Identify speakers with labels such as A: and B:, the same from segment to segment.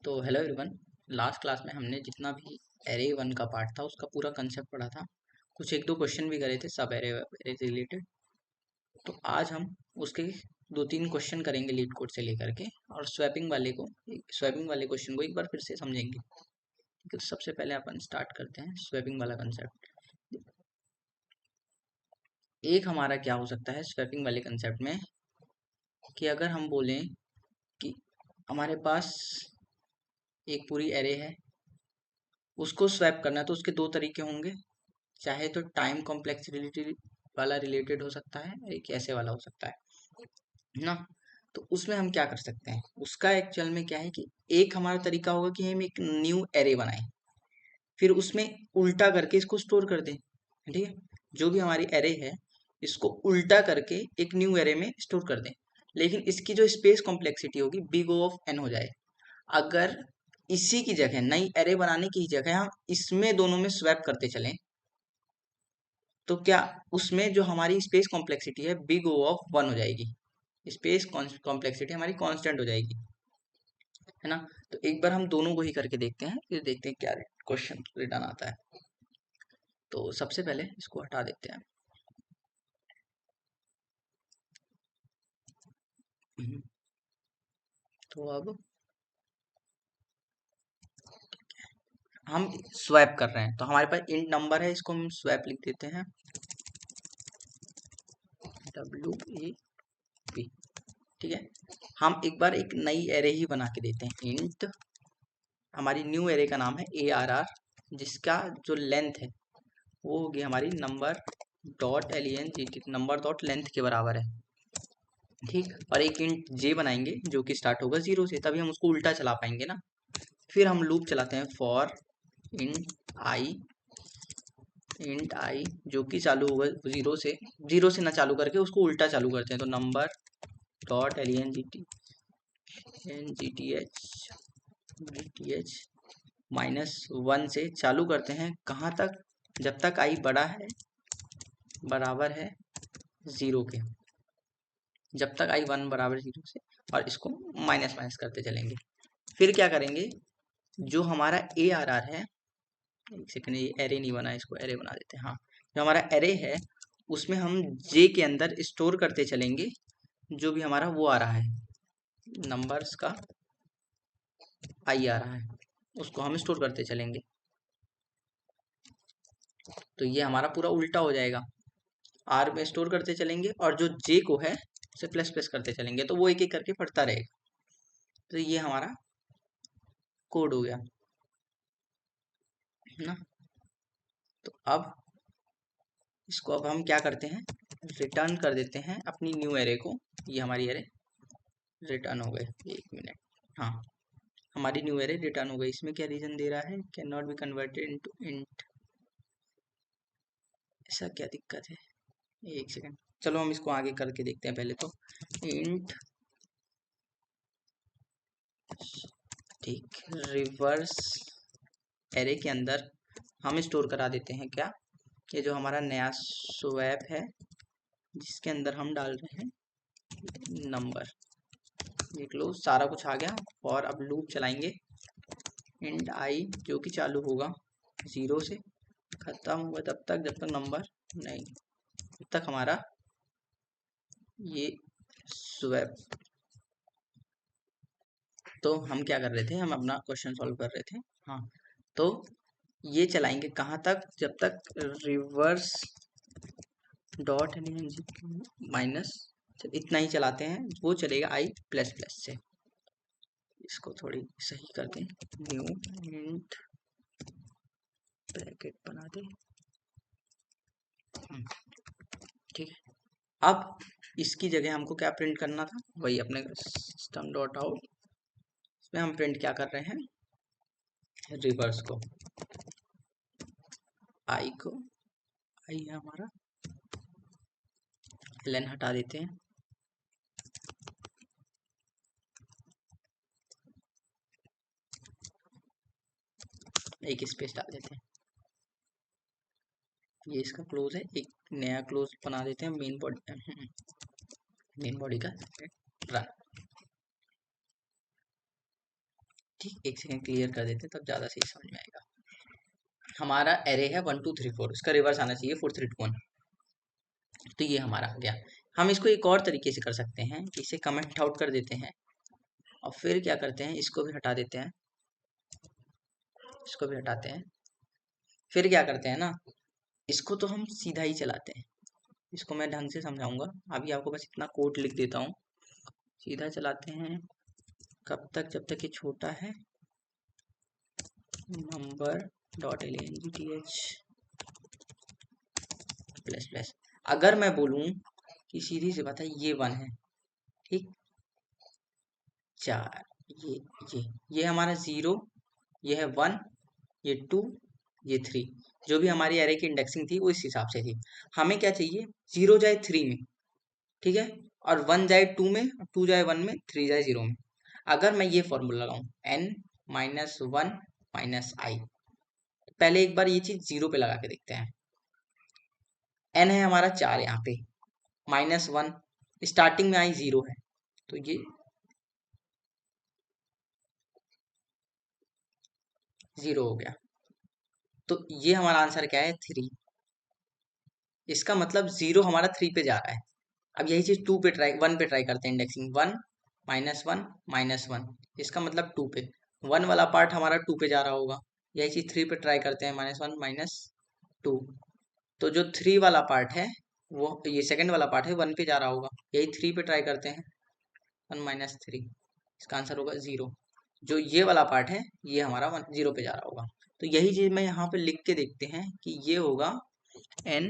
A: तो hello everyone. Last class में हमने जितना भी एरे वन का पार्ट था उसका पूरा कंसेप्ट पढ़ा था। कुछ एक दो क्वेश्चन भी करे थे सब एरे से रिलेटेड। तो आज हम उसके दो तीन क्वेश्चन करेंगे लीड कोड से लेकर के, और स्वैपिंग वाले क्वेश्चन को एक बार फिर से समझेंगे। तो सबसे पहले अपन स्टार्ट करते हैं स्वैपिंग वाला कंसेप्ट। एक हमारा क्या हो सकता है स्वैपिंग वाले कंसेप्ट में, कि अगर हम बोलें कि हमारे पास एक पूरी एरे है, उसको स्वैप करना है तो उसके दो तरीके होंगे। चाहे तो टाइम कॉम्प्लेक्सिटी वाला रिलेटेड हो सकता है, एक ऐसे वाला हो सकता है ना। तो उसमें हम क्या कर सकते हैं, उसका एक्चुअल में क्या है कि एक हमारा तरीका होगा कि हम एक न्यू एरे बनाएं, फिर उसमें उल्टा करके इसको स्टोर कर दें। ठीक है, जो भी हमारी एरे है इसको उल्टा करके एक न्यू एरे में स्टोर कर दें, लेकिन इसकी जो स्पेस कॉम्प्लेक्सिटी होगी बिग O ऑफ n हो जाए। अगर इसी की जगह नई एरे बनाने की जगह हम इसमें दोनों में स्वैप करते चलें, तो क्या उसमें जो हमारी स्पेस कॉम्प्लेक्सिटी है बिग O ऑफ 1 हो जाएगी। स्पेस कॉम्प्लेक्सिटी हमारी कांस्टेंट हो जाएगी, है ना। तो एक बार हम दोनों को ही करके देखते हैं, फिर देखते हैं क्या क्वेश्चन रिटर्न आता है। तो सबसे पहले इसको हटा देते हैं। तो अब हम स्वैप कर रहे हैं, तो हमारे पास इंट नंबर है, इसको हम स्वैप लिख देते हैं WAP। ठीक है, हम एक बार एक नई एरे ही बना के देते हैं। इंट हमारी न्यू एरे का नाम है ARR, जिसका जो लेंथ है वो होगी हमारी number dot LENGT, number dot length के बराबर है। ठीक, और एक इंट जे बनाएंगे जो कि स्टार्ट होगा 0 से, तभी हम उसको उल्टा चला पाएंगे ना। फिर हम लूप चलाते हैं फॉर इंट आई जो कि चालू होगा 0 से ना चालू करके उसको उल्टा चालू करते हैं। तो नंबर डॉट LENGTH -1 से चालू करते हैं, कहाँ तक, जब तक आई बड़ा है बराबर है 0 के, जब तक आई 1 बराबर 0 से, और इसको माइनस माइनस करते चलेंगे। फिर क्या करेंगे, जो हमारा ARR है, एक सेकंड, ये एरे नहीं बना, इसको एरे बना देते हैं। हाँ, जो हमारा एरे है उसमें हम जे के अंदर स्टोर करते चलेंगे जो भी हमारा वो आ रहा है, नंबर्स का आई आ रहा है, उसको हम स्टोर करते चलेंगे। तो ये हमारा पूरा उल्टा हो जाएगा, आर में स्टोर करते चलेंगे और जो जे को है उसे प्लस प्लस करते चलेंगे, तो वो एक एक करके पढ़ता रहेगा। तो ये हमारा कोड हो गया, है ना। तो अब इसको अब हम क्या करते हैं, रिटर्न कर देते हैं अपनी न्यू एरे को। ये हमारी एरे रिटर्न हो गए, एक मिनट। हाँ, हमारी न्यू एरे रिटर्न हो गई। इसमें क्या रीजन दे रहा है, can not be converted into int, ऐसा क्या दिक्कत है, एक सेकंड। चलो हम इसको आगे करके देखते हैं। पहले तो इंट, ठीक, रिवर्स एरे के अंदर हम स्टोर करा देते हैं क्या, ये जो हमारा नया स्वैप है जिसके अंदर हम डाल रहे हैं नंबर। देख लो सारा कुछ आ गया। और अब लूप चलाएंगे, इंट आई जो कि चालू होगा 0 से, खत्म होगा तब तक जब तक नंबर नहीं, तब तक हमारा ये स्वैप। तो हम क्या कर रहे थे, हम अपना क्वेश्चन सॉल्व कर रहे थे। हाँ, तो ये चलाएंगे कहाँ तक, जब तक रिवर्स डॉट माइनस, इतना ही चलाते हैं, वो चलेगा आई प्लस प्लस से। इसको थोड़ी सही कर दें, न्यू इंट ब्रैकेट बना दें। ठीक है, अब इसकी जगह हमको क्या प्रिंट करना था, वही अपने सिस्टम डॉट आउट, इसमें हम प्रिंट क्या कर रहे हैं, रिवर्स को, आई है हमारा, ln हटा देते हैं, एक स्पेस डाल देते हैं। ये इसका क्लोज है, एक नया क्लोज बना देते हैं मेन बॉडी का रन। ठीक, एक सेकंड क्लियर कर देते हैं तब ज़्यादा सही समझ में आएगा। हमारा एरे है 1 2 3 4, इसका रिवर्स आना चाहिए 4 3 2 1। तो ये हमारा आ गया। हम इसको एक और तरीके से कर सकते हैं, इसे कमेंट आउट कर देते हैं और फिर क्या करते हैं, इसको भी हटा देते हैं, इसको भी हटाते हैं। फिर क्या करते हैं ना, इसको तो हम सीधा ही चलाते हैं, इसको मैं ढंग से समझाऊंगा, अभी आपको बस इतना कोड लिख देता हूँ। सीधा चलाते हैं कब तक, जब तक ये छोटा है number dot length plus plus. अगर मैं बोलूं कि सीधी सी बात है ये 1 है, ठीक, 4, ये हमारा 0, ये है 1, ये 2, ये 3। जो भी हमारी एरे की इंडेक्सिंग थी वो इस हिसाब से थी। हमें क्या चाहिए, 0 जाए 3 में, ठीक है, और 1 जाए 2 में, 2 जाए 1 में, 3 जाए 0 में। अगर मैं ये फॉर्मूला लगाऊं n माइनस 1 माइनस आई, पहले एक बार ये चीज 0 पे लगा के देखते हैं। n है हमारा 4 यहाँ पे, माइनस 1, स्टार्टिंग में आई 0 है, तो ये 0 हो गया। तो ये हमारा आंसर क्या है, 3। इसका मतलब 0 हमारा 3 पे जा रहा है। अब यही चीज 2 पे ट्राई, 1 पे ट्राई करते हैं इंडेक्सिंग, 1 -1 -1, इसका मतलब 2 पे, 1 वाला पार्ट हमारा 2 पे जा रहा होगा। यही चीज 3 पे ट्राई करते हैं, -1 -2, तो जो 3 वाला पार्ट है वो, ये सेकंड वाला पार्ट है 1 पे जा रहा होगा। यही 3 पे ट्राई करते हैं, 1 -3, इसका आंसर होगा 0। जो ये वाला पार्ट है ये हमारा 0 पे जा रहा होगा। तो यही चीज मैं यहाँ पे लिख के देखते हैं कि ये होगा n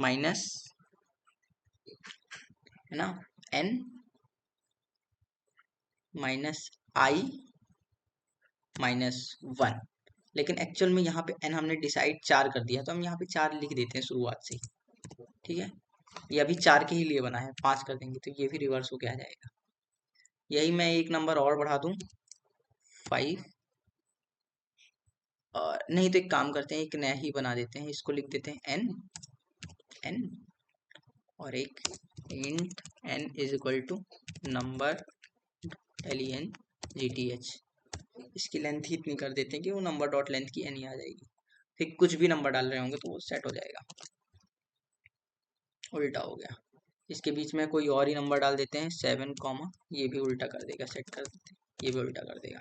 A: माइनस, है ना, n माइनस आई -1। लेकिन एक्चुअल में यहाँ पे n हमने डिसाइड 4 कर दिया, तो हम यहाँ पे 4 लिख देते हैं शुरुआत से ही, ठीक है। ये अभी 4 के ही लिए बना है, 5 कर देंगे तो ये भी रिवर्स होके आ जाएगा। यही मैं एक नंबर और बढ़ा दूं 5, और नहीं तो एक काम करते हैं, एक नया ही बना देते हैं, इसको लिख देते हैं n और एक int n is equal to number length। इसकी लेंथ ही इतनी कर देते हैं कि वो नंबर डॉट लेंथ की n ही आ जाएगी। फिर कुछ भी नंबर डाल रहे होंगे तो वो सेट हो जाएगा। उल्टा हो गया, इसके बीच में कोई और ही नंबर डाल देते हैं 7 कॉमा, ये भी उल्टा कर देगा, सेट कर देते हैं, ये भी उल्टा कर देगा,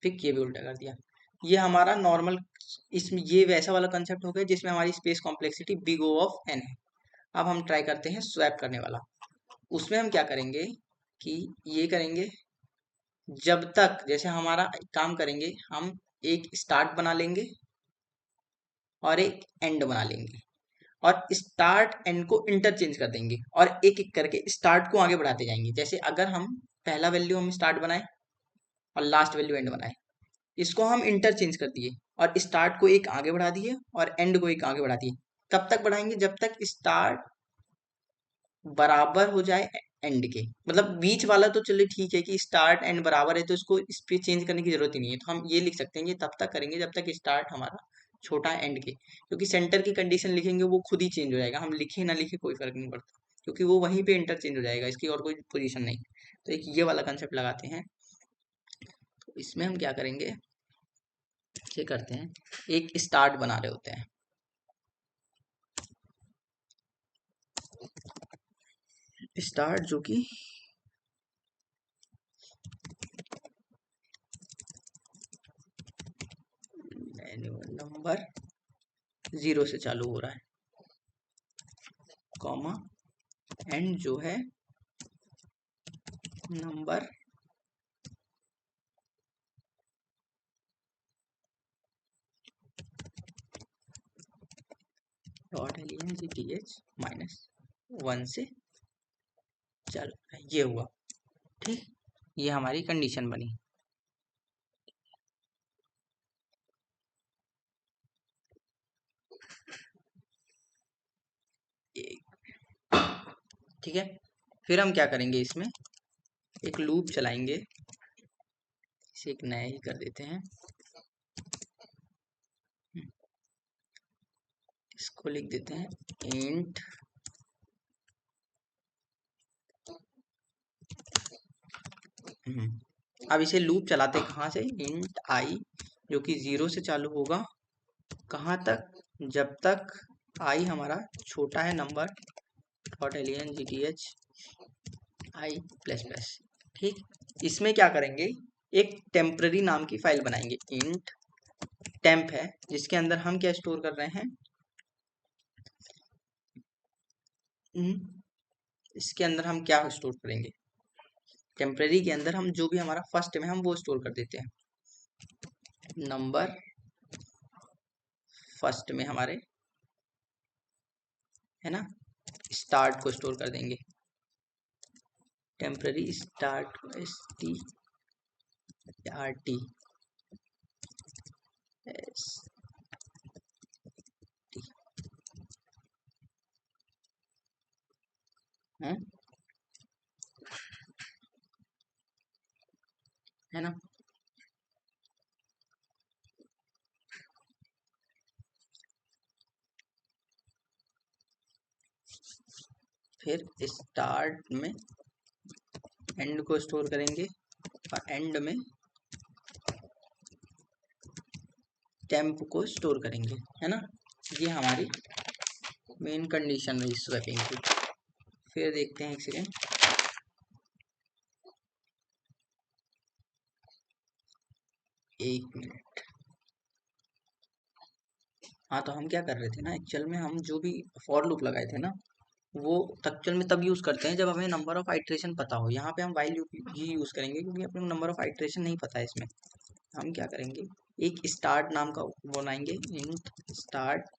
A: ठीक, ये भी उल्टा कर दिया। ये हमारा नॉर्मल, इसमें ये वैसा वाला कंसेप्ट हो गया जिसमें हमारी space complexity big O of n है। अब हम ट्राई करते हैं स्वैप करने वाला। उसमें हम क्या करेंगे कि ये करेंगे, जब तक, जैसे हमारा काम करेंगे, हम एक स्टार्ट बना लेंगे और एक एंड बना लेंगे, और स्टार्ट एंड को इंटरचेंज कर देंगे और एक एक करके स्टार्ट को आगे बढ़ाते जाएंगे। जैसे अगर हम पहला वैल्यू हम स्टार्ट बनाए और लास्ट वैल्यू एंड बनाए, इसको हम इंटरचेंज कर दिए और स्टार्ट को एक आगे बढ़ा दिए और एंड को एक आगे बढ़ा दिए। कब तक बढ़ाएंगे, जब तक स्टार्ट बराबर हो जाए एंड के, मतलब बीच वाला तो चलिए ठीक है कि स्टार्ट एंड बराबर है तो इसको इस पे चेंज करने की जरूरत ही नहीं है, तो हम ये लिख सकते हैं कि तब तक करेंगे जब तक स्टार्ट हमारा छोटा एंड के, क्योंकि सेंटर की कंडीशन लिखेंगे वो खुद ही चेंज हो जाएगा, हम लिखे ना लिखे कोई फर्क नहीं पड़ता, क्योंकि वो वहीं पे इंटरचेंज हो जाएगा, इसकी और कोई पोजीशन नहीं। तो एक ये वाला कंसेप्ट लगाते हैं। तो इसमें हम क्या करेंगे, ये करते हैं, एक स्टार्ट बना रहे होते हैं, स्टार्ट जो कि नंबर 0 से चालू हो रहा है, कॉमा एंड जो है नंबर डॉट length -1 से चल, ये हुआ, ठीक, ये हमारी कंडीशन बनी। ठीक है, फिर हम क्या करेंगे, इसमें एक लूप चलाएंगे, इसे एक नया ही कर देते हैं, इसको लिख देते हैं इंट अब इसे लूप चलाते कहाँ से, इंट आई जो कि 0 से चालू होगा, कहाँ तक, जब तक आई हमारा छोटा है number dot alien G T H I plus plus. ठीक, इसमें क्या करेंगे, एक टेम्पररी नाम की फाइल बनाएंगे, इंट टेम्प है, जिसके अंदर हम क्या स्टोर कर रहे हैं, इसके अंदर हम क्या स्टोर करेंगे, टेम्पररी के अंदर हम जो भी हमारा फर्स्ट में हम वो स्टोर कर देते हैं, नंबर फर्स्ट में हमारे है ना, स्टार्ट को स्टोर कर देंगे, temporary start S T R T S T है ना। फिर स्टार्ट में एंड को स्टोर करेंगे और एंड में टेम्प को स्टोर करेंगे, है ना। ये हमारी मेन कंडीशन रही स्वैपिंग की। फिर देखते हैं, एक सेकेंड, एक मिनट। हाँ, तो हम क्या कर रहे थे ना, एक्चुअल में हम जो भी फॉर लूप लगाए थे ना, वो एक्चुअल में तब यूज करते हैं जब हमें नंबर ऑफ आइटरेशन पता हो। यहाँ पे हम वाइल लूप ही यूज करेंगे क्योंकि अपने नंबर ऑफ आइटरेशन नहीं पता है इसमें। हम क्या करेंगे, एक स्टार्ट नाम का बनाएंगे, इंट स्टार्ट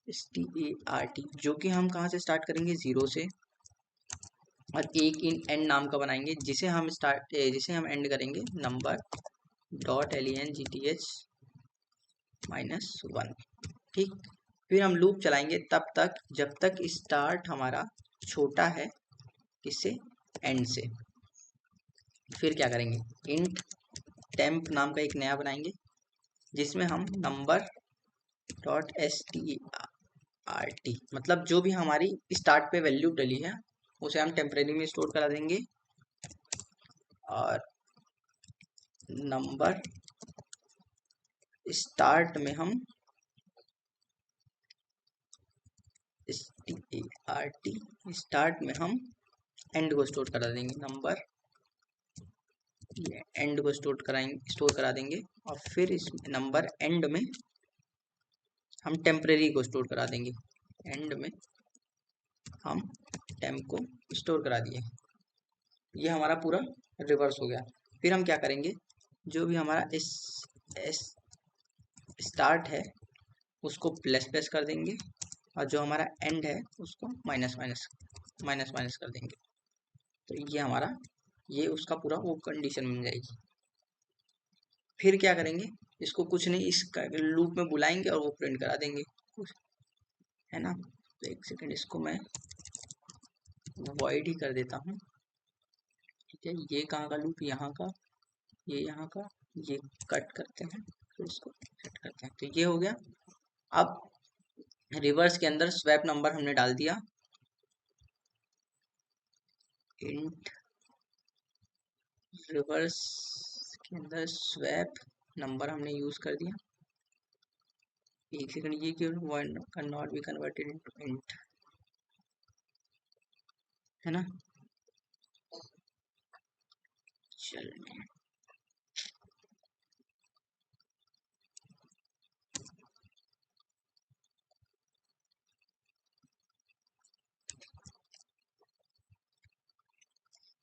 A: START, जो कि हम कहाँ से स्टार्ट करेंगे, 0 से, और एक इन एंड नाम का बनाएंगे जिसे हम एंड करेंगे नंबर डॉट LENGTH -1। ठीक, फिर हम लूप चलाएंगे तब तक जब तक स्टार्ट हमारा छोटा है किससे, एंड से। फिर क्या करेंगे, इंट टेम्प नाम का एक नया बनाएंगे जिसमें हम नंबर डॉट START, मतलब जो भी हमारी स्टार्ट पे वैल्यू डली है उसे हम टेम्परेरी में स्टोर करा देंगे, और नंबर स्टार्ट में हम स्टार्ट में हम एंड को स्टोर करा देंगे, नंबर एंड को स्टोर करा देंगे, और फिर इस नंबर एंड में हम टेम्परेरी को स्टोर करा देंगे, एंड में हम टेम्प को स्टोर करा दिए। ये हमारा पूरा रिवर्स हो गया। फिर हम क्या करेंगे, जो भी हमारा स्टार्ट है उसको प्लस प्लस कर देंगे, और जो हमारा एंड है उसको माइनस माइनस कर देंगे। तो ये हमारा, ये उसका पूरा वो कंडीशन बन जाएगी। फिर क्या करेंगे, इसको कुछ नहीं, इस लूप में बुलाएंगे और वो प्रिंट करा देंगे, है ना। तो एक सेकंड, इसको मैं वॉइड ही कर देता हूँ। ठीक है, ये कहाँ का लूप, यहाँ का, ये यहाँ का, ये कट करते हैं, फिर इसको सेट करते हैं। तो ये हो गया। अब रिवर्स के अंदर स्वैप नंबर हमने डाल दिया, इंट रिवर्स के अंदर स्वैप नंबर हमने यूज कर दिया। एक सेकंड, ये क्यों one can not be converted into int, है ना। चलिए,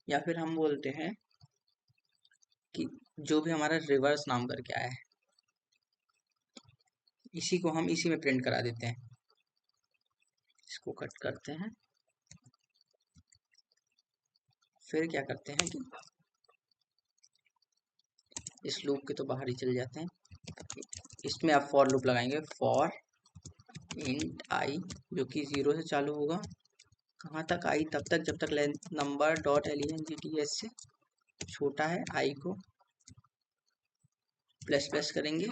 A: या फिर हम बोलते हैं कि जो भी हमारा रिवर्स नाम करके आया है इसी को हम इसी में प्रिंट करा देते हैं। इसको कट करते हैं, फिर क्या करते हैं कि इस लूप के तो बाहर ही चले जाते हैं। इसमें आप फॉर लूप लगाएंगे, फॉर इंट आई जो कि 0 से चालू होगा, कहाँ तक आई, तब तक जब तक नंबर डॉट LENGTH से छोटा है, आई को प्लस प्लस करेंगे,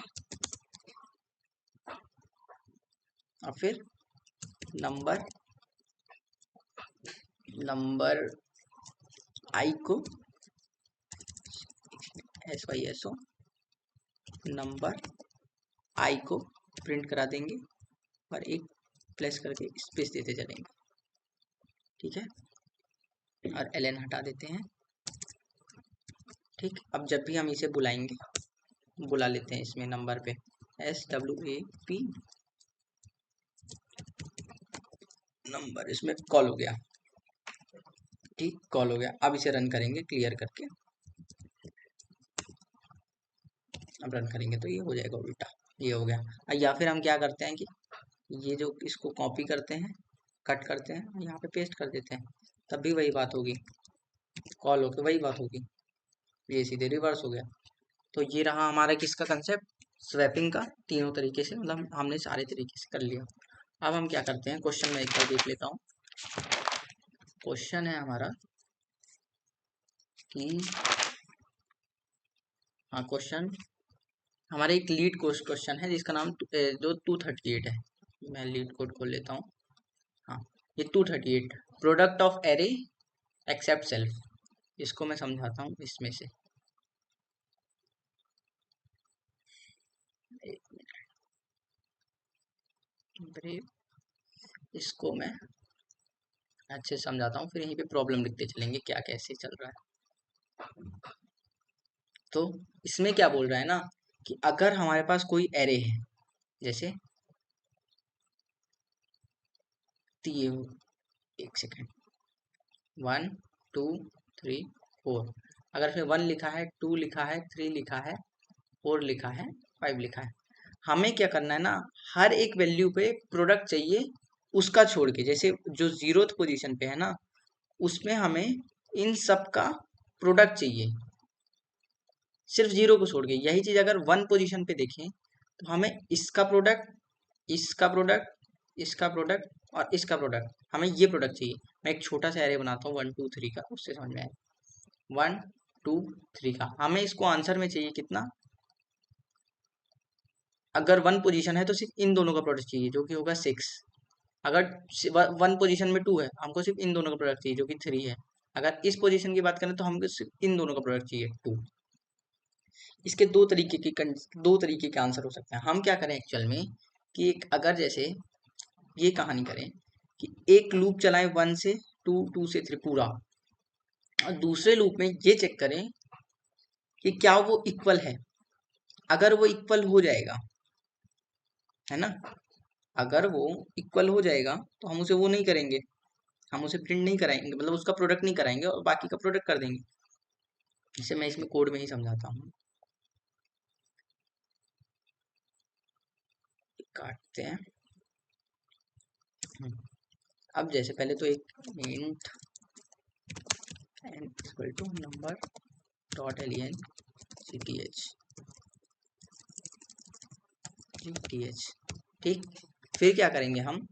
A: और फिर नंबर आई को SYSO नंबर आई को प्रिंट करा देंगे और एक प्लस करके स्पेस देते चलेंगे, ठीक है, और ln हटा देते हैं। ठीक, अब जब भी हम इसे बुलाएंगे, बुला लेते हैं इसमें नंबर पे SWAP नंबर, इसमें कॉल हो गया, ठीक, कॉल हो गया। अब इसे रन करेंगे क्लियर करके, अब रन करेंगे तो ये हो जाएगा उल्टा, ये हो गया। या फिर हम क्या करते हैं कि ये जो इसको कॉपी करते हैं, कट करते हैं, यहाँ पे पेस्ट कर देते हैं, तब भी वही बात होगी, कॉल होके वही बात होगी, ये सीधे रिवर्स हो गया। तो ये रहा हमारा किसका कंसेप्ट, स्वैपिंग का, तीनों तरीके से, मतलब हमने सारे तरीके से कर लिया। अब हम क्या करते हैं, क्वेश्चन में एक बार देख लेता हूँ। क्वेश्चन है हमारा कि हाँ, क्वेश्चन हमारे एक लीड क्वेश्चन है जिसका नाम जो 238 है। मैं लीड कोड खोल लेता हूँ। हाँ, ये 238 product of array except self, इसको मैं समझाता हूँ इसमें से, एक मिनट, इसको मैं अच्छे से समझाता हूँ, फिर यहीं पे प्रॉब्लम लिखते चलेंगे क्या कैसे चल रहा है। तो इसमें क्या बोल रहा है ना कि अगर हमारे पास कोई एरे है, जैसे एक सेकेंड, 1 2 3 4, अगर फिर 1 लिखा है, 2 लिखा है, 3 लिखा है, 4 लिखा है, 5 लिखा है, हमें क्या करना है ना, हर एक वैल्यू पे प्रोडक्ट चाहिए उसका छोड़ के, जैसे जो 0th पोजीशन पे है ना, उसमें हमें इन सब का प्रोडक्ट चाहिए, सिर्फ 0 को छोड़ के। यही चीज अगर 1 पोजीशन पे देखें तो हमें इसका प्रोडक्ट, इसका प्रोडक्ट, इसका प्रोडक्ट और इसका प्रोडक्ट, हमें ये प्रोडक्ट चाहिए। मैं एक छोटा सा एरे बनाता हूँ 1 2 3 का, उससे समझ में आए। 1 2 3 का हमें इसको आंसर में चाहिए कितना, अगर 1 पोजीशन है तो सिर्फ इन दोनों का प्रोडक्ट चाहिए जो कि होगा 6। अगर 1 पोजीशन में 2 है, हमको सिर्फ इन दोनों का प्रोडक्ट चाहिए जो कि 3 है। अगर इस पोजीशन की बात करें तो हमको सिर्फ इन दोनों का प्रोडक्ट चाहिए 2। इसके दो तरीके के आंसर हो सकते हैं। हम क्या करें एक्चुअल में कि एक, अगर जैसे ये कहानी करें कि एक लूप चलाएं 1 से 2, 2 से 3 पूरा, और दूसरे लूप में ये चेक करें कि क्या वो इक्वल है। अगर वो इक्वल हो जाएगा, है ना, अगर वो इक्वल हो जाएगा तो हम उसे वो नहीं करेंगे, हम उसे प्रिंट नहीं कराएंगे, मतलब उसका प्रोडक्ट नहीं कराएंगे और बाकी का प्रोडक्ट कर देंगे। इसे मैं इसमें कोड में ही समझाता हूँ, काटते हैं। अब जैसे पहले तो एक int n equal to number dot len gth, ठीक। फिर क्या करेंगे हम,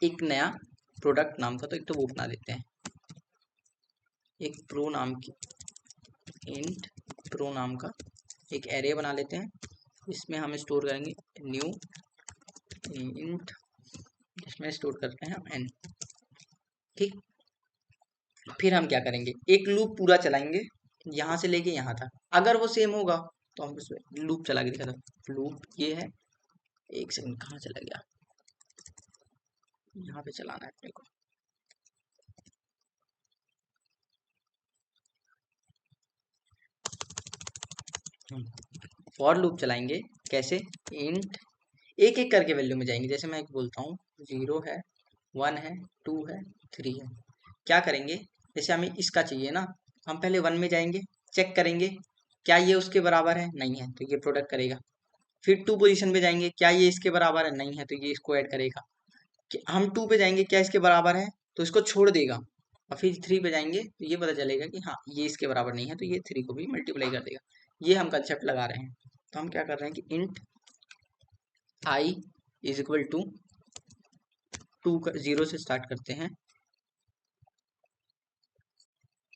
A: एक नया प्रोडक्ट नाम का, तो एक तो वो बना देते हैं, एक प्रो नाम की, इंट प्रो नाम का एक एरे बना लेते हैं। इसमें हम स्टोर करेंगे न्यू इंट, जिसमें स्टोर करते हैं n, ठीक। फिर हम क्या करेंगे, एक लूप पूरा चलाएंगे यहाँ से लेके यहाँ तक, अगर वो सेम होगा तो हम उसमें लूप चला के दिखा दो। लूप ये है, एक सेकंड कहाँ चला गया, यहाँ पे चलाना है अपने को। फॉर लूप चलाएंगे कैसे, इंट एक एक करके वैल्यू में जाएंगे। जैसे मैं एक बोलता हूँ 0 है, 1 है, 2 है, 3 है। क्या करेंगे, जैसे हमें इसका चाहिए ना, हम पहले 1 में जाएंगे, चेक करेंगे क्या ये उसके बराबर है, नहीं है तो ये प्रोडक्ट करेगा। फिर 2 पोजीशन पे जाएंगे, क्या ये इसके बराबर है, नहीं है तो ये इसको ऐड करेगा। हम 2 पे जाएंगे, क्या इसके बराबर है, तो इसको छोड़ देगा। और फिर 3 पे जाएंगे तो ये पता चलेगा कि हाँ ये इसके बराबर नहीं है, तो ये 3 को भी मल्टीप्लाई कर देगा। ये हम कंसेप्ट लगा रहे हैं। तो हम क्या कर रहे हैं कि int i is equal to 0 से स्टार्ट करते हैं।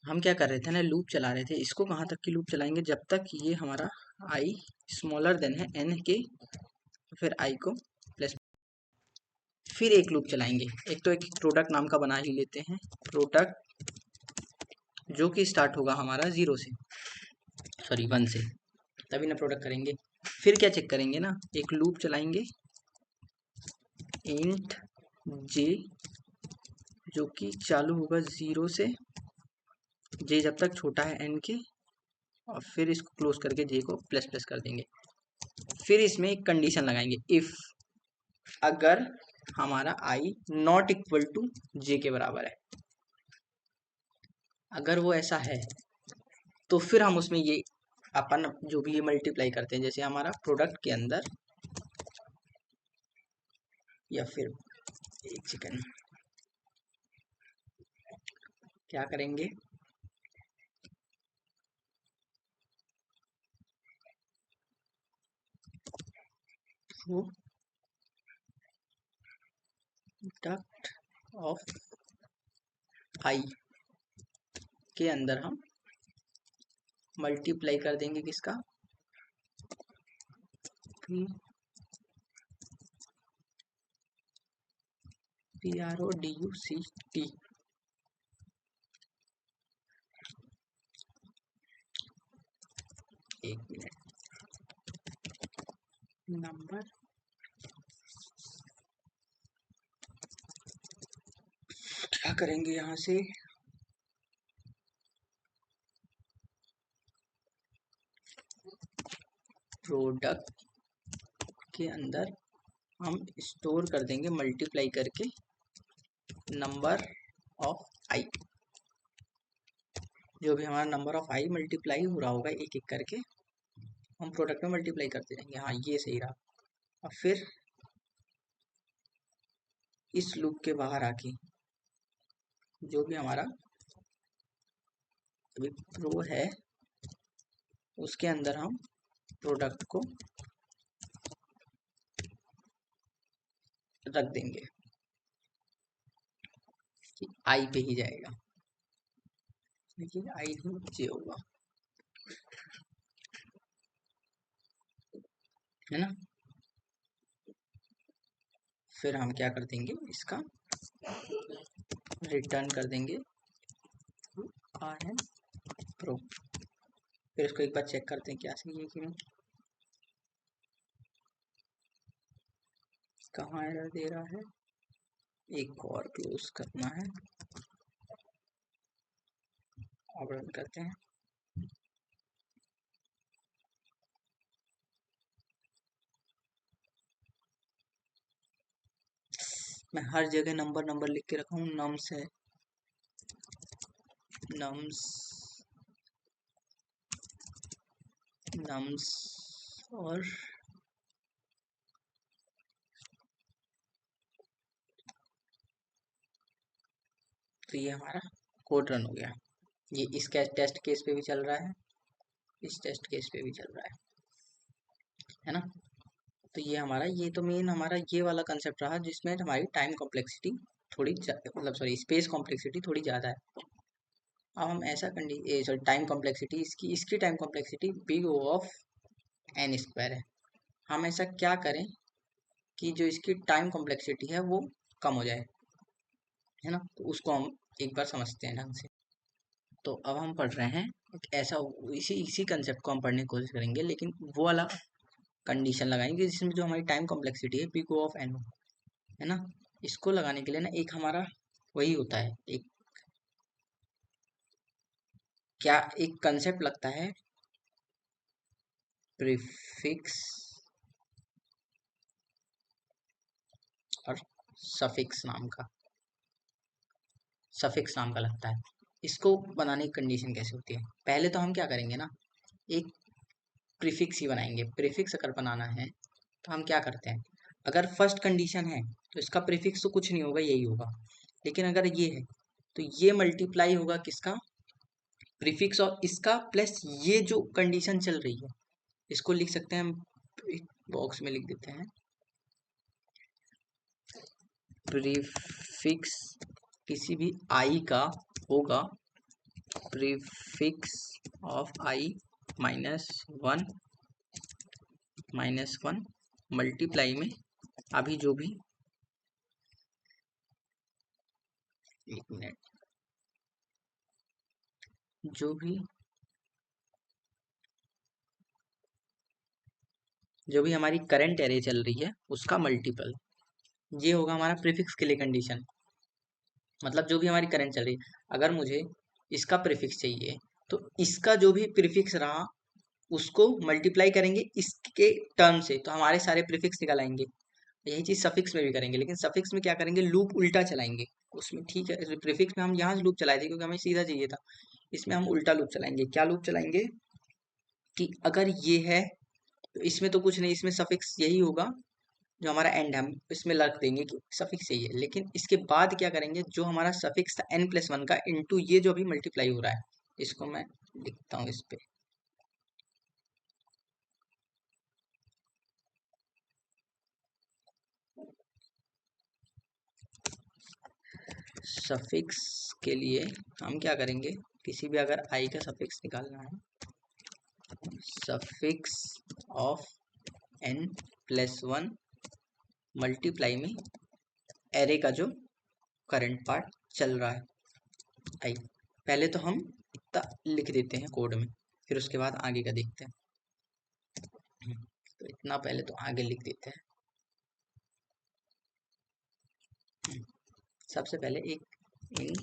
A: हम क्या कर रहे थे ना, लूप चला रहे थे। इसको कहाँ तक की लूप चलाएंगे, जब तक ये हमारा आई स्मॉलर देन है n के, फिर आई को प्लस, फिर एक लूप चलाएंगे। एक तो एक प्रोडक्ट नाम का बना ही लेते हैं, प्रोडक्ट जो कि स्टार्ट होगा हमारा 0 से, सॉरी 1 से, तभी ना प्रोडक्ट करेंगे। फिर क्या चेक करेंगे ना, एक लूप चलाएंगे इंट जे, जो कि चालू होगा 0 से, जे जब तक छोटा है n के, और फिर इसको क्लोज करके जे को प्लस प्लस कर देंगे। फिर इसमें एक कंडीशन लगाएंगे, इफ अगर हमारा i नॉट इक्वल टू जे के बराबर है, अगर वो ऐसा है तो फिर हम उसमें ये अपन जो भी ये मल्टीप्लाई करते हैं, जैसे हमारा प्रोडक्ट के अंदर, या फिर एक सेकेंड क्या करेंगे, प्रोडक्ट ऑफ आई के अंदर हम मल्टीप्लाई कर देंगे किसका, PRODUCT, एक मिनट, नंबर क्या करेंगे यहाँ से, प्रोडक्ट के अंदर हम स्टोर कर देंगे मल्टीप्लाई करके नंबर ऑफ आई, जो भी हमारा नंबर ऑफ आई मल्टीप्लाई हो रहा होगा एक एक करके हम प्रोडक्ट में मल्टीप्लाई करते जाएंगे। हाँ ये सही रहा। और फिर इस लूप के बाहर आके जो भी हमारा अभी प्रो है उसके अंदर हम प्रोडक्ट को रख देंगे कि आई पे ही जाएगा, देखिए आई जे होगा, है ना। फिर हम क्या कर देंगे, इसका रिटर्न कर देंगे RM प्रो। फिर इसको एक बार चेक करते हैं क्या सही है कि नहीं, कहाँ एरर दे रहा है, एक और क्लोज करना है, अब रन करते हैं। मैं हर जगह नंबर नंबर लिख के रखा हूँ, नम्स है, नम्स नम्स, और तो ये हमारा कोड रन हो गया। ये इस टेस्ट केस पे भी चल रहा है, इस टेस्ट केस पे भी चल रहा है ना। तो ये हमारा, ये तो मेन हमारा ये वाला कंसेप्ट रहा जिसमें हमारी टाइम कॉम्प्लेक्सिटी थोड़ी मतलब सॉरी स्पेस कॉम्प्लेक्सिटी थोड़ी ज़्यादा है। अब हम ऐसा सॉरी टाइम कॉम्प्लेक्सिटी, इसकी time complexity big O of n square है। हम ऐसा क्या करें कि जो इसकी टाइम कॉम्प्लेक्सिटी है वो कम हो जाए, है ना। तो उसको हम एक बार समझते हैं ढंग से। तो अब हम पढ़ रहे हैं एक ऐसा, इसी इसी कंसेप्ट को हम पढ़ने की कोशिश करेंगे, लेकिन वो वाला कंडीशन लगाएंगे जिसमें जो हमारी टाइम कॉम्प्लेक्सिटी है बिग O ऑफ n हो, है ना। इसको लगाने के लिए ना एक हमारा वही होता है, एक क्या एक कंसेप्ट लगता है, प्रीफिक्स और सफिक्स नाम का लगता है। इसको बनाने की कंडीशन कैसे होती है, पहले तो हम क्या करेंगे ना, एक प्रीफिक्स ही बनाएंगे। प्रीफिक्स अगर बनाना है तो हम क्या करते हैं, अगर फर्स्ट कंडीशन है तो इसका प्रीफिक्स तो कुछ नहीं होगा, यही होगा। लेकिन अगर ये है तो ये मल्टीप्लाई होगा किसका, प्रीफिक्स और इसका, प्लस ये जो कंडीशन चल रही है इसको लिख सकते हैं हम, एक बॉक्स में लिख देते हैं, प्रीफिक्स किसी भी आई का होगा, प्रीफिक्स ऑफ आई -1 -1 मल्टीप्लाई में अभी जो भी, एक मिनट, जो भी जो भी हमारी करंट एरे चल रही है उसका मल्टीपल, ये होगा हमारा प्रीफिक्स के लिए कंडीशन। मतलब जो भी हमारी करंट चल रही है, अगर मुझे इसका प्रीफिक्स चाहिए तो इसका जो भी प्रीफिक्स रहा उसको मल्टीप्लाई करेंगे इसके टर्म से, तो हमारे सारे प्रीफिक्स निकल आएंगे। यही चीज सफिक्स में भी करेंगे, लेकिन सफिक्स में क्या करेंगे, लूप उल्टा चलाएंगे उसमें। ठीक है, प्रीफिक्स में हम यहाँ से लूप चलाए थे क्योंकि हमें सीधा चाहिए था, इसमें हम उल्टा लूप चलाएंगे। क्या लूप चलाएंगे कि अगर ये है तो इसमें तो कुछ नहीं, इसमें सफिक्स यही होगा जो हमारा एंड, हम इसमें रख देंगे कि सफिक्स यही है। लेकिन इसके बाद क्या करेंगे, जो हमारा सफिक्स था n+1 का इंटू ये जो अभी मल्टीप्लाई हो रहा है, इसको मैं लिखता हूँ इस पे। सफिक्स के लिए हम क्या करेंगे, किसी भी अगर i का सफिक्स निकालना है, सफिक्स ऑफ n+1 मल्टीप्लाई में एरे का जो करंट पार्ट चल रहा है आई। पहले तो हम इतना लिख देते हैं कोड में, फिर उसके बाद आगे का देखते हैं। तो इतना पहले तो आगे लिख देते हैं। सबसे पहले एक इन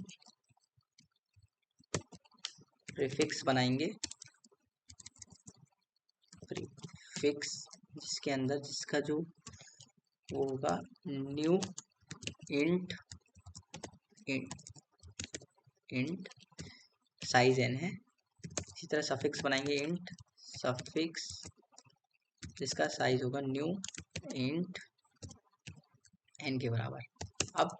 A: प्रीफिक्स बनाएंगे, प्रीफिक्स जिसके अंदर जिसका जो वो होगा new int int size n है। इसी तरह सफिक्स बनाएंगे इंट सफिक्स जिसका साइज होगा न्यू इंट n के बराबर। अब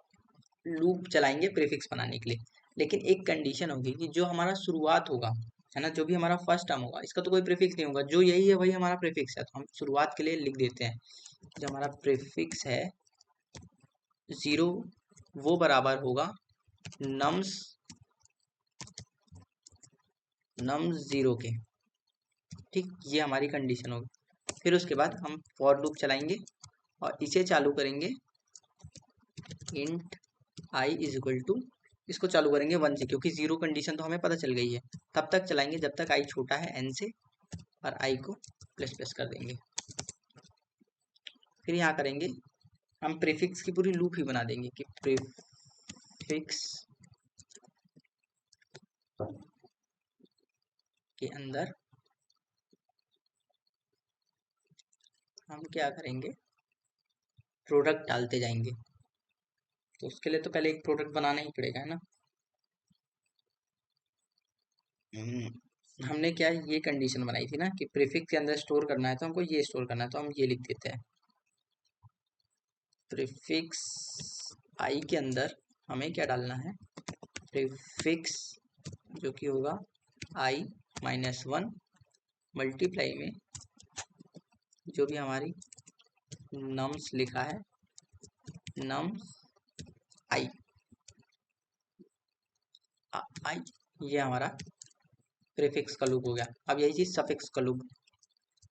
A: लूप चलाएंगे प्रीफिक्स बनाने के लिए, लेकिन एक कंडीशन होगी कि जो हमारा शुरुआत होगा है ना, जो भी हमारा फर्स्ट टर्म होगा इसका तो कोई प्रीफिक्स नहीं होगा, जो यही है वही हमारा प्रीफिक्स है। तो हम शुरुआत के लिए लिख देते हैं, जो हमारा प्रीफिक्स है 0 वो बराबर होगा नम्स 0 के। ठीक, ये हमारी कंडीशन होगी। फिर उसके बाद हम फॉर लूप चलाएंगे और इसे चालू करेंगे int i is equal to, इसको चालू करेंगे 1 से, क्योंकि 0 कंडीशन तो हमें पता चल गई है। तब तक चलाएंगे जब तक आई छोटा है n से, और आई को प्लस प्लस कर देंगे। फिर यहाँ करेंगे हम प्रीफिक्स की पूरी लूप ही बना देंगे कि प्रीफिक्स के अंदर हम क्या करेंगे, प्रोडक्ट डालते जाएंगे। तो उसके लिए तो पहले एक प्रोडक्ट बनाना ही पड़ेगा, है ना। हमने क्या ये कंडीशन बनाई थी ना कि प्रीफिक्स के अंदर स्टोर करना है, तो हमको ये स्टोर करना है, तो हम ये लिख देते हैं प्रीफिक्स आई के अंदर हमें क्या डालना है, प्रीफिक्स जो कि होगा i-1 मल्टीप्लाई में जो भी हमारी नम्स लिखा है नम्स आई आई, ये हमारा प्रीफिक्स का लूप हो गया। अब यही चीज सफिक्स का लूप,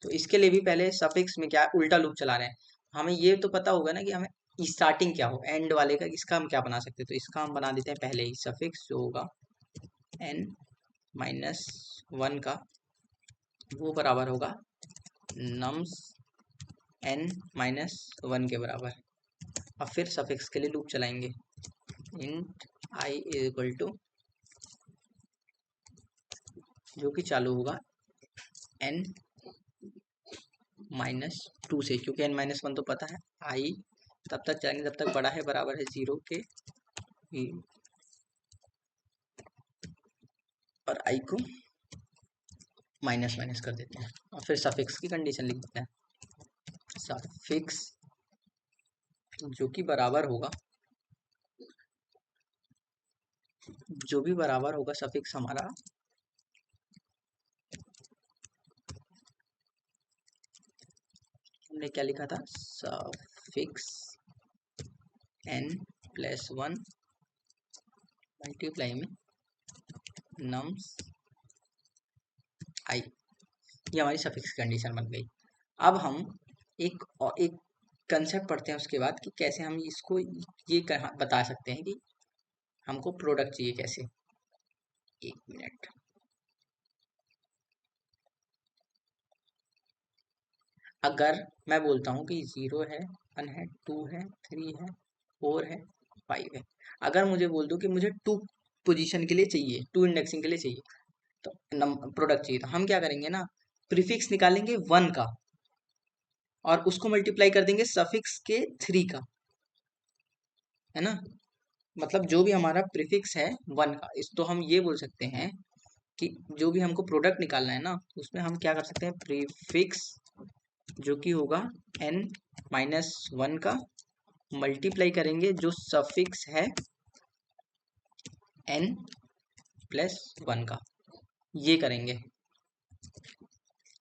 A: तो इसके लिए भी पहले सफिक्स में क्या उल्टा लूप चला रहे हैं। हमें ये तो पता होगा ना कि हमें स्टार्टिंग क्या हो एंड वाले का, इसका हम क्या बना सकते हैं। तो इसका हम बना देते हैं पहले ही, सफिक्स जो होगा n-1 का वो बराबर होगा नम्स n-1 के बराबर। अब फिर सफिक्स के लिए लूप चलाएंगे int i is equal to, जो कि चालू होगा n-2 से, क्योंकि n-1 तो पता है। आई तब तक चलेंगे जब तक बड़ा है बराबर है 0 के, और आई को माइनस माइनस कर देते हैं और फिर सफिक्स की कंडीशन लिख देते हैं, सफिक्स जो कि बराबर होगा, जो भी बराबर होगा सफिक्स हमारा हमने क्या लिखा था, सफिक्स n+1 मल्टीप्लाई में नम्स आई, ये हमारी सफिक्स कंडीशन बन गई। अब हम एक कंसेप्ट पढ़ते हैं उसके बाद कि कैसे हम इसको ये बता सकते हैं कि हमको प्रोडक्ट चाहिए कैसे। एक मिनट, अगर मैं बोलता हूँ कि 0 है, 1 है, 2 है, 3 है, 4 है, 5 है, अगर मुझे बोल दो कि मुझे 2 पोजीशन के लिए चाहिए, 2 इंडेक्सिंग के लिए चाहिए, तो प्रोडक्ट चाहिए, तो हम क्या करेंगे ना, प्रीफिक्स निकालेंगे 1 का और उसको मल्टीप्लाई कर देंगे सफिक्स के 3 का, है ना। मतलब जो भी हमारा प्रीफिक्स है 1 का, इस तो हम ये बोल सकते हैं कि जो भी हमको प्रोडक्ट निकालना है ना, उसमें हम क्या कर सकते हैं, प्रीफिक्स जो कि होगा n-1 का, मल्टीप्लाई करेंगे जो सफिक्स है n+1 का, ये करेंगे,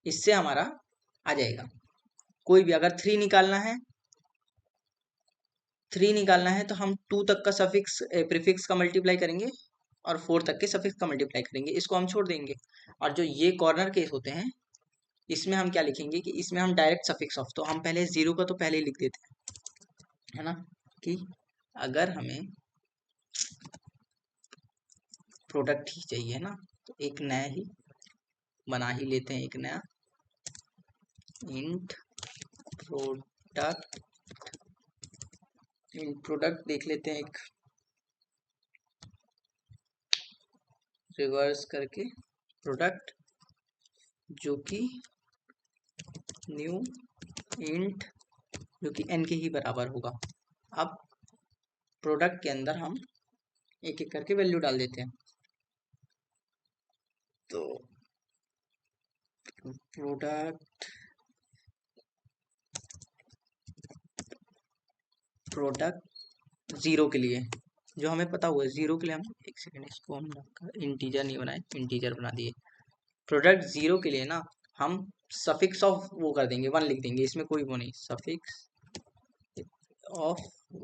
A: इससे हमारा आ जाएगा। कोई भी अगर 3 निकालना है, 3 निकालना है तो हम 2 तक का सफिक्स प्रीफिक्स का मल्टीप्लाई करेंगे और 4 तक के सफिक्स का मल्टीप्लाई करेंगे, इसको हम छोड़ देंगे। और जो ये कॉर्नर केस होते हैं, इसमें हम क्या लिखेंगे कि इसमें हम डायरेक्ट सफिक्स ऑफ, तो हम पहले 0 का तो पहले ही लिख देते हैं, है ना, कि अगर हमें प्रोडक्ट ही चाहिए ना, तो एक नया ही बना ही लेते हैं, एक नया इंट प्रोडक्ट, इंट प्रोडक्ट देख लेते हैं, एक रिवर्स करके प्रोडक्ट जो कि न्यू इंट जो कि n के ही बराबर होगा। अब प्रोडक्ट के अंदर हम एक एक करके वैल्यू डाल देते हैं, तो प्रोडक्ट प्रोडक्ट 0 के लिए जो हमें पता हुआ है, 0 के लिए हम, एक सेकेंड इसको हम इंटीजर नहीं बनाए, इंटीजर बना दिए। प्रोडक्ट 0 के लिए ना हम सफिक्स ऑफ वो कर देंगे, 1 लिख देंगे, इसमें कोई वो नहीं, सफिक्स ऑफ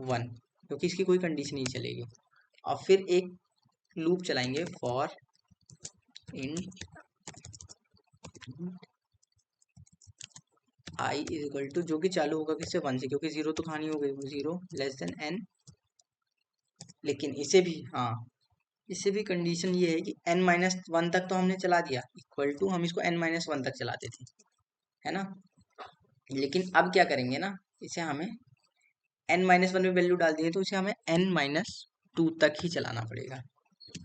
A: 1, क्योंकि इसकी कोई कंडीशन नहीं चलेगी। और फिर एक लूप चलाएंगे for in i is equal to, जो कि चालू होगा किससे, 1 से, क्योंकि 0 तो कहानी हो गई, 0 लेस देन n। लेकिन इसे भी, हाँ, इसे भी कंडीशन ये है कि n-1 तक तो हमने चला दिया, इक्वल टू हम इसको n-1 तक चलाते थे, है ना। लेकिन अब क्या करेंगे ना, इसे हमें n-1 में वैल्यू डाल दिए, तो इसे हमें n-2 तक ही चलाना पड़ेगा।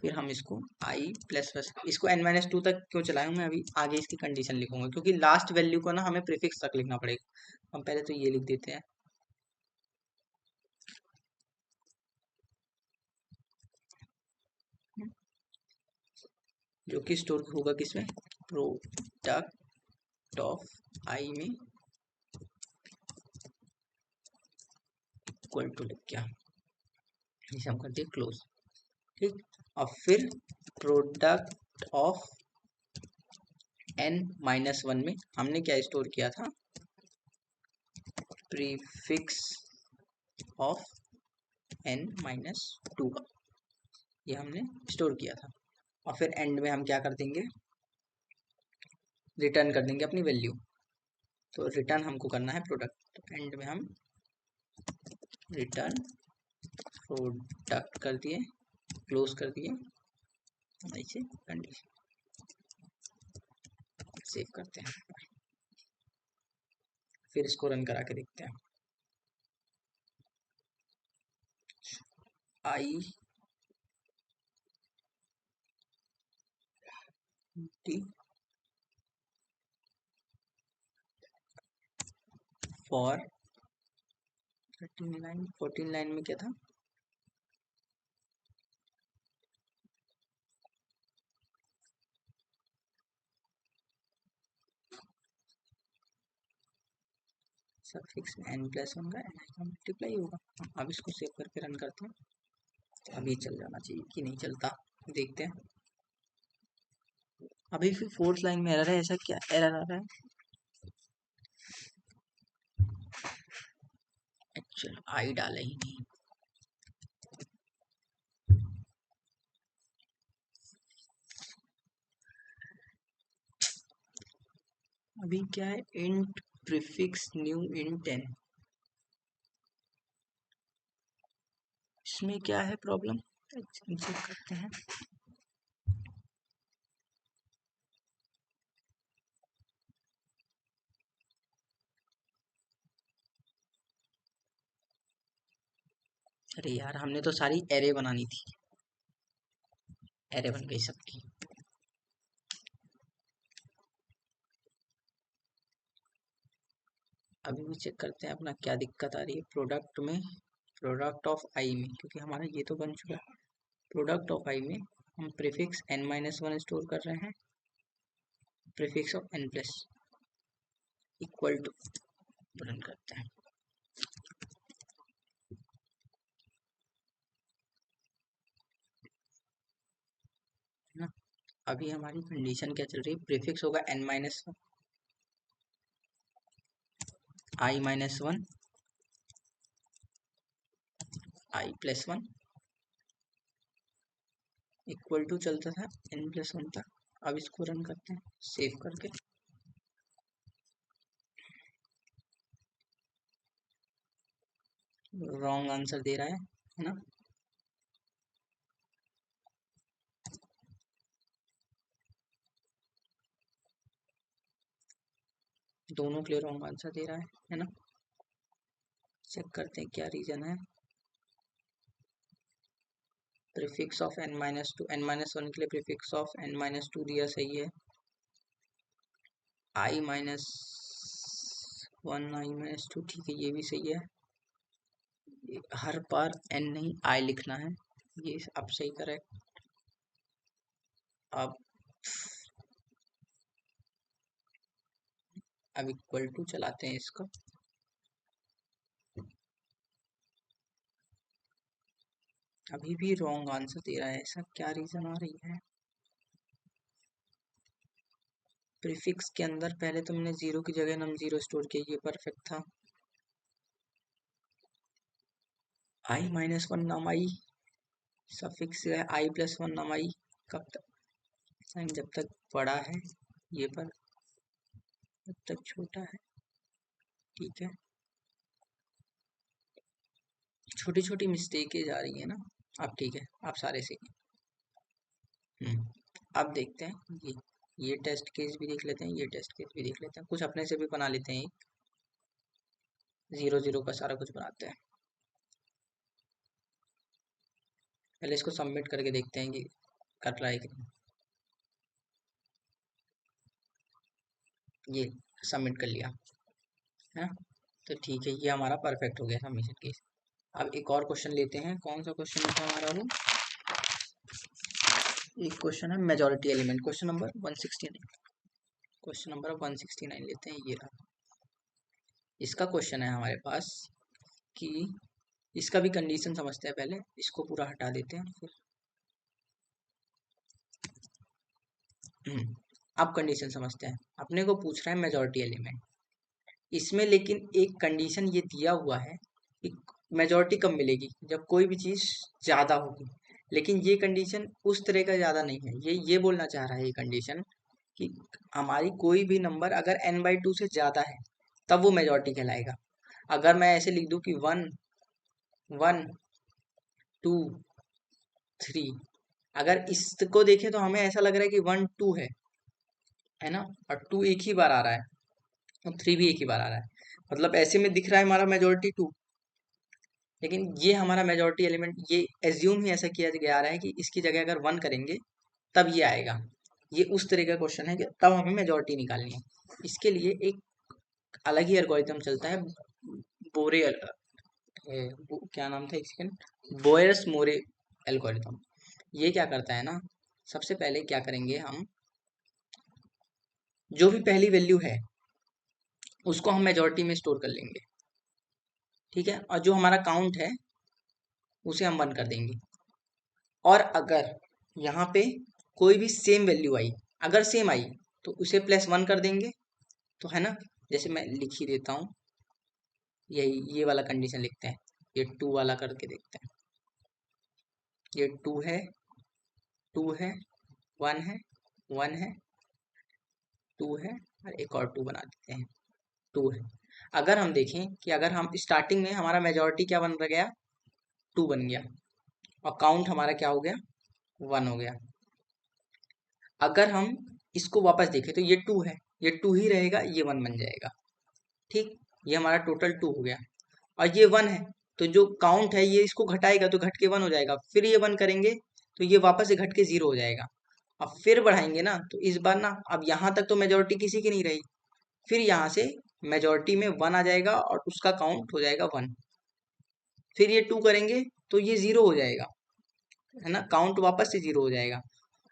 A: फिर हम इसको i प्लस प्लस, इसको n-2 तक क्यों चलाएं, मैं अभी आगे इसकी कंडीशन लिखूंगा, क्योंकि लास्ट वैल्यू को ना हमें प्रीफिक्स तक लिखना पड़ेगा। हम पहले तो ये लिख देते हैं, जो कि स्टोर होगा किसमें, प्रोडक्ट ऑफ आई में, इक्वल टू लिख क्या, इसे हम करते हैं क्लोज, ठीक। और फिर प्रोडक्ट ऑफ n-1 में हमने क्या स्टोर किया था, प्रीफिक्स ऑफ n-2 का, ये हमने स्टोर किया था। और फिर एंड में हम क्या कर देंगे, रिटर्न कर देंगे अपनी वैल्यू, तो रिटर्न हमको करना है प्रोडक्ट, तो एंड में हम रिटर्न प्रोडक्ट कर दिए, क्लोज कर दिए, ऐसे कंडीशन सेव करते हैं, फिर इसको रन करा के देखते हैं। I T for 13 line, 14 line में क्या था, सफिक्स में n+1 का n का मल्टीप्लाई होगा। अब इसको सेव करके रन करते हैं, तो अभी चल जाना चाहिए कि नहीं चलता, देखते हैं। अभी फिर 4th लाइन में एरर है, ऐसा क्या एरर आ रहा है, एक्चुअल आई डाला ही नहीं। अभी क्या है, int prefix new int n, इसमें क्या है प्रॉब्लम, चेक करते हैं। अरे यार, हमने तो सारी एरे बनानी थी। एरे बन गई सबकी। अभी भी चेक करते हैं अपना क्या दिक्कत आ रही है प्रोडक्ट में। प्रोडक्ट ऑफ आई में, क्योंकि हमारा ये तो बन चुका है। प्रोडक्ट ऑफ आई में हम प्रीफिक्स n-1 स्टोर कर रहे हैं, prefix of n plus equal to run करते हैं। ना, अभी हमारी कंडीशन क्या चल रही है? प्रीफिक्स होगा n-1, i-1, i+1 equal to चलता था n+1 तक। अब इसको रन करते हैं सेव करके। रॉन्ग आंसर दे रहा है ना? दोनों के लिए रॉन्ग आंसर दे रहा है ना? चेक करते हैं क्या रीजन है। प्रीफिक्स ऑफ n-2, n-1 के लिए प्रीफिक्स ऑफ n-2 दिया सही है। i-1, i-2 ठीक है, ये भी सही है। हर बार n नहीं i लिखना है, ये अब सही करेक्ट। अब इक्वल टू चलाते हैं इसको। अभी भी रॉन्ग आंसर दे रहा है, ऐसा क्या रीजन आ रही है? प्रीफिक्स के अंदर पहले तो मैंने 0 की जगह नम 0 स्टोर किया, ये परफेक्ट था। i-1 नम i, सफिक्स है i+1 नम i। कब तक साइन? जब तक बड़ा है ये पर, जब तक छोटा है। ठीक है, छोटी छोटी मिस्टेकें जा रही है ना। अब ठीक है, आप सारे से। अब देखते हैं ये टेस्ट केस भी देख लेते हैं, ये टेस्ट केस भी देख लेते हैं, कुछ अपने से भी बना लेते हैं। 0 0 का सारा कुछ बनाते हैं। पहले इसको सबमिट करके देखते हैं कि कर रहा है कि नहीं। ये सबमिट कर लिया है ना, तो ठीक है, ये हमारा परफेक्ट हो गया सबमिशन केस। अब एक और क्वेश्चन लेते हैं। कौन सा क्वेश्चन था हमारा वो? एक क्वेश्चन है majority element, question number 169। Question number 169 लेते हैं, ये रहा। इसका क्वेश्चन है हमारे पास कि इसका भी कंडीशन समझते हैं। पहले इसको पूरा हटा देते हैं फिर। अब कंडीशन समझते हैं। अपने को पूछ रहा है मेजॉरिटी एलिमेंट, इसमें लेकिन एक कंडीशन ये दिया हुआ है कि मेजॉरिटी कब मिलेगी? जब कोई भी चीज ज्यादा होगी। लेकिन ये कंडीशन उस तरह का ज्यादा नहीं है। ये बोलना चाह रहा है ये कंडीशन कि हमारी कोई भी नंबर अगर n/2 से ज्यादा है तब वो मेजॉरिटी कहलाएगा। अगर मैं ऐसे लिख दूं कि 1 1 2 3, अगर इसको देखें तो हमें ऐसा लग रहा है कि 1 2 है ना, और 2 एक ही बार आ रहा है और 3 भी एक ही बार आ रहा है। मतलब ऐसे में दिख रहा है हमारा मेजॉरिटी 2। लेकिन ये हमारा मेजॉरिटी एलिमेंट, ये एज्यूम ही ऐसा किया जा रहा है कि इसकी जगह अगर 1 करेंगे तब ये आएगा। ये उस तरह का क्वेश्चन है कि तब हमें मेजॉरिटी निकालनी है। इसके लिए एक अलग ही एल्गोरिथम चलता है, बोरे क्या नाम था एक सेकंड, बोयस मोरे एल्गोरिथम। ये क्या करता है ना, सबसे पहले क्या करेंगे हम, जो भी पहली वैल्यू है उसको हम मेजॉरिटी में स्टोर कर लेंगे। ठीक है, और जो हमारा काउंट है उसे हम 1 कर देंगे। और अगर यहाँ पे कोई भी सेम वैल्यू आई, अगर सेम आई तो उसे +1 कर देंगे। तो है ना, जैसे मैं लिख ही देता हूँ, यही ये वाला कंडीशन लिखते हैं। ये 2 वाला करके देखते हैं। ये 2 है, 2 है, 1 है, 1 है, 2 है, और एक और 2 बना देते हैं, 2 है। अगर हम देखें कि अगर हम स्टार्टिंग में हमारा मेजॉरिटी क्या बन गया, 2 बन गया, और काउंट हमारा क्या हो गया, 1 हो गया। अगर हम इसको वापस देखें तो ये 2 है, ये 2 ही रहेगा, ये 1 बन जाएगा। ठीक, ये हमारा टोटल 2 हो गया। और ये 1 है तो जो काउंट है ये इसको घटाएगा तो घट के 1 हो जाएगा, फिर ये 1 करेंगे तो ये वापस से घट के 0 हो जाएगा। अब फिर बढ़ाएंगे ना तो इस बार ना, अब यहाँ तक तो मेजोरिटी किसी की नहीं रही, फिर यहाँ से मेजोरिटी में 1 आ जाएगा और उसका काउंट हो जाएगा 1। फिर ये 2 करेंगे तो ये 0 हो जाएगा, है ना, काउंट वापस से 0 हो जाएगा।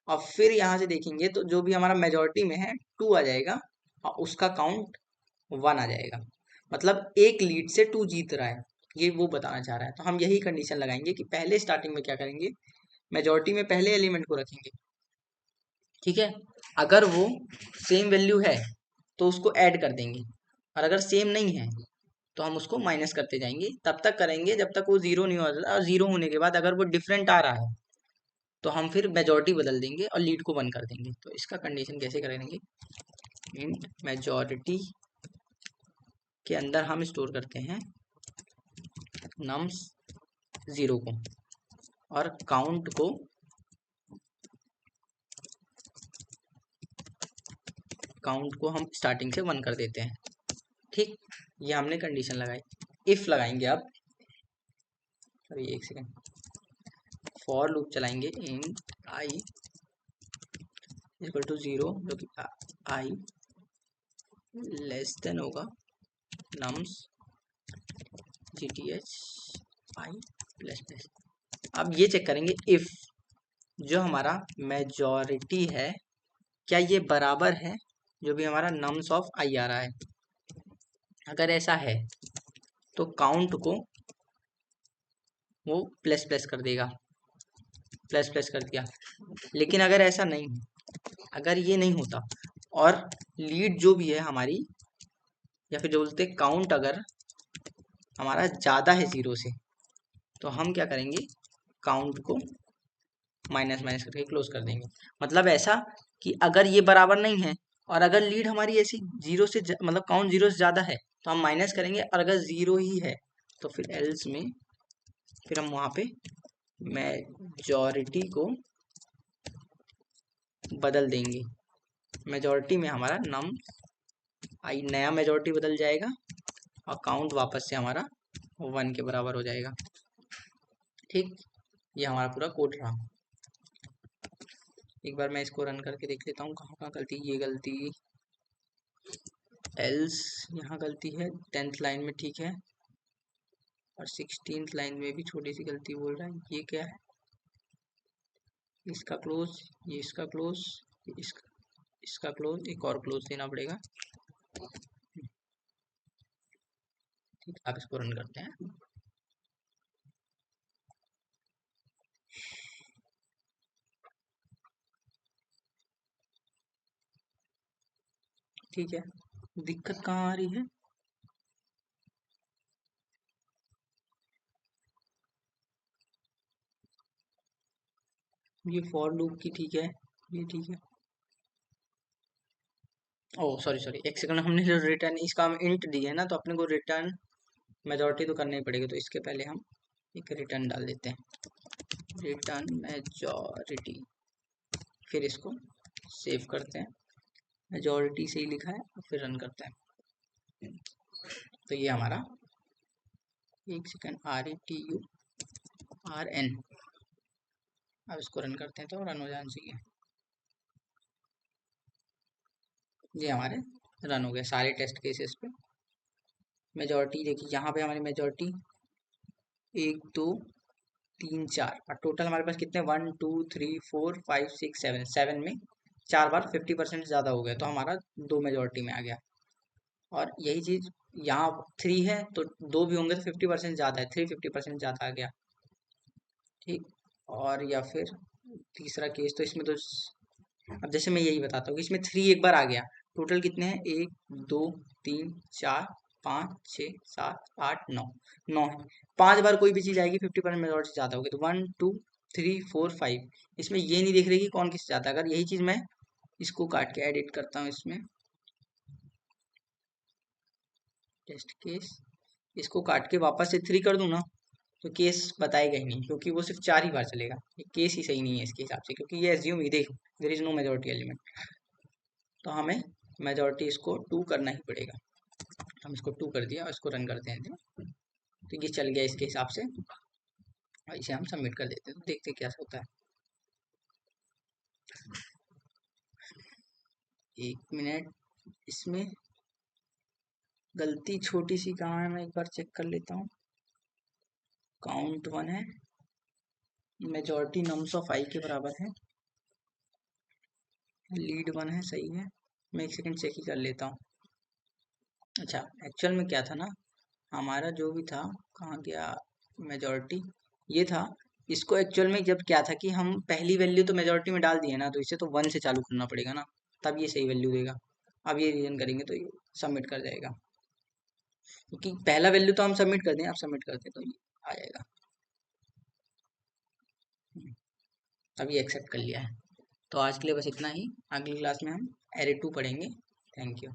A: और फिर यहाँ से देखेंगे तो जो भी हमारा मेजोरिटी में है 2 आ जाएगा और उसका काउंट 1 आ जाएगा। मतलब एक लीड से 2 जीत रहा है, ये वो बताना चाह रहा है। तो हम यही कंडीशन लगाएंगे कि पहले स्टार्टिंग में क्या करेंगे, मेजोरिटी में पहले एलिमेंट को रखेंगे, ठीक है। अगर वो सेम वैल्यू है तो उसको ऐड कर देंगे, और अगर सेम नहीं है तो हम उसको माइनस करते जाएंगे, तब तक करेंगे जब तक वो 0 नहीं हो जाता। और 0 होने के बाद अगर वो डिफरेंट आ रहा है तो हम फिर मेजोरिटी बदल देंगे और लीड को 1 कर देंगे। तो इसका कंडीशन कैसे करेंगे, इंट मेजोरिटी के अंदर हम स्टोर करते हैं नम्स 0 को, और काउंट को हम स्टार्टिंग से 1 कर देते हैं, ठीक। ये हमने कंडीशन लगाई। इफ लगाएंगे अब, अभी एक सेकेंड, फॉर लूप चलाएंगे इंट आई इक्वल टू 0, जो कि आई लेस देन होगा नम्स gth आई प्लस प्लस। अब ये चेक करेंगे इफ जो हमारा मेजॉरिटी है क्या ये बराबर है जो भी हमारा नम्स ऑफ आई आ रहा है। अगर ऐसा है तो काउंट को वो प्लस प्लस कर देगा, प्लस प्लस कर दिया। लेकिन अगर ऐसा नहीं, अगर ये नहीं होता और लीड जो भी है हमारी, या फिर जो बोलते काउंट अगर हमारा ज़्यादा है 0 से, तो हम क्या करेंगे, काउंट को माइनस माइनस करके क्लोज कर देंगे। मतलब ऐसा कि अगर ये बराबर नहीं है और अगर लीड हमारी ऐसी 0 से मतलब काउंट 0 से ज़्यादा है तो हम माइनस करेंगे, और अगर 0 ही है तो फिर एल्स में फिर हम वहाँ पे मेजॉरिटी को बदल देंगे। मेजॉरिटी में हमारा नम आई नया मेजॉरिटी बदल जाएगा और काउंट वापस से हमारा 1 के बराबर हो जाएगा, ठीक। ये हमारा पूरा कोड रहा। एक बार मैं इसको रन करके देख लेता हूँ कहाँ कहाँ गलती, ये गलती एल्स यहाँ गलती है 10th लाइन में, ठीक है, और 16th लाइन में भी छोटी सी गलती बोल रहा है। ये क्या है, इसका क्लोज, ये इसका क्लोज, इसका क्लोज, एक और क्लोज देना पड़ेगा, ठीक। आप इसको रन करते हैं, ठीक है। दिक्कत कहाँ आ रही है, ये फॉर लूप की, ठीक है, ये ठीक है। ओह सॉरी सॉरी, एक सेकंड, हमने जो रिटर्न इसका हम इंट दिए है ना, तो अपने को रिटर्न मेजॉरिटी तो करना ही पड़ेगी, तो इसके पहले हम एक रिटर्न डाल देते हैं, रिटर्न मेजॉरिटी। फिर इसको सेव करते हैं, मेजॉरिटी से ही लिखा है, और फिर रन करते हैं। तो ये हमारा, एक सेकंड, RETURN, अब इसको रन करते हैं तो रन हो जाना चाहिए। ये हमारे रन हो गए सारे टेस्ट केसेस पे। मेजॉरिटी देखिए यहाँ पे हमारी मेजॉरिटी 1 2 3 4, और टोटल हमारे पास कितने 1 2 3 4 5 6 7, 7 में 4 बार 50% ज़्यादा हो गया, तो हमारा 2 मेजॉरिटी में आ गया। और यही चीज़ यहाँ 3 है तो 2 भी होंगे तो 50% ज़्यादा है, 3 50% ज़्यादा आ गया, ठीक। और या फिर तीसरा केस, तो इसमें तो अब जैसे मैं यही बताता हूँ कि इसमें 3 एक बार आ गया, टोटल कितने हैं 1 2 3 4 5 6 7 8 9, 9 है। 5 बार कोई भी चीज़ आएगी 50% मेजॉरिटी से ज़्यादा होगी, तो 1 2 3 4 5, इसमें ये नहीं देख रही कि कौन किससे ज़्यादा। अगर यही चीज़ मैं इसको काट के एडिट करता हूँ इसमें टेस्ट केस, इसको काट के वापस से 3 कर दूँ ना, तो केस बताएगा ही नहीं, क्योंकि वो सिर्फ 4 ही बार चलेगा। ये केस ही सही नहीं है इसके हिसाब से, क्योंकि ये एज्यूम ही देख there is no majority element, तो हमें मेजॉरिटी इसको 2 करना ही पड़ेगा। हम इसको 2 कर दिया और इसको रन करते हैं। तो ये चल गया इसके हिसाब से, और इसे हम सबमिट कर देते हैं। तो देखते हैं क्या होता है। 1 मिनट, इसमें गलती छोटी सी कहाँ है, मैं एक बार चेक कर लेता हूँ। काउंट 1 है, मेजॉरिटी नम्स ऑफ आई के बराबर है, लीड 1 है, सही है। मैं 1 सेकंड चेक ही कर लेता हूँ। अच्छा, एक्चुअल में क्या था ना, हमारा जो भी था, कहाँ गया मेजॉरिटी, ये था। इसको एक्चुअल में जब क्या था कि हम पहली वैल्यू तो मेजॉरिटी में डाल दिए ना, तो इसे तो 1 से चालू करना पड़ेगा ना, तब ये सही वैल्यू देगा। अब ये रीजन करेंगे तो ये सबमिट कर जाएगा, क्योंकि पहला वैल्यू तो हम सबमिट कर दें, अब सबमिट करते तो ये आ जाएगा। अभी एक्सेप्ट कर लिया है। तो आज के लिए बस इतना ही, अगली क्लास में हम एरे 2 पढ़ेंगे। Thank you.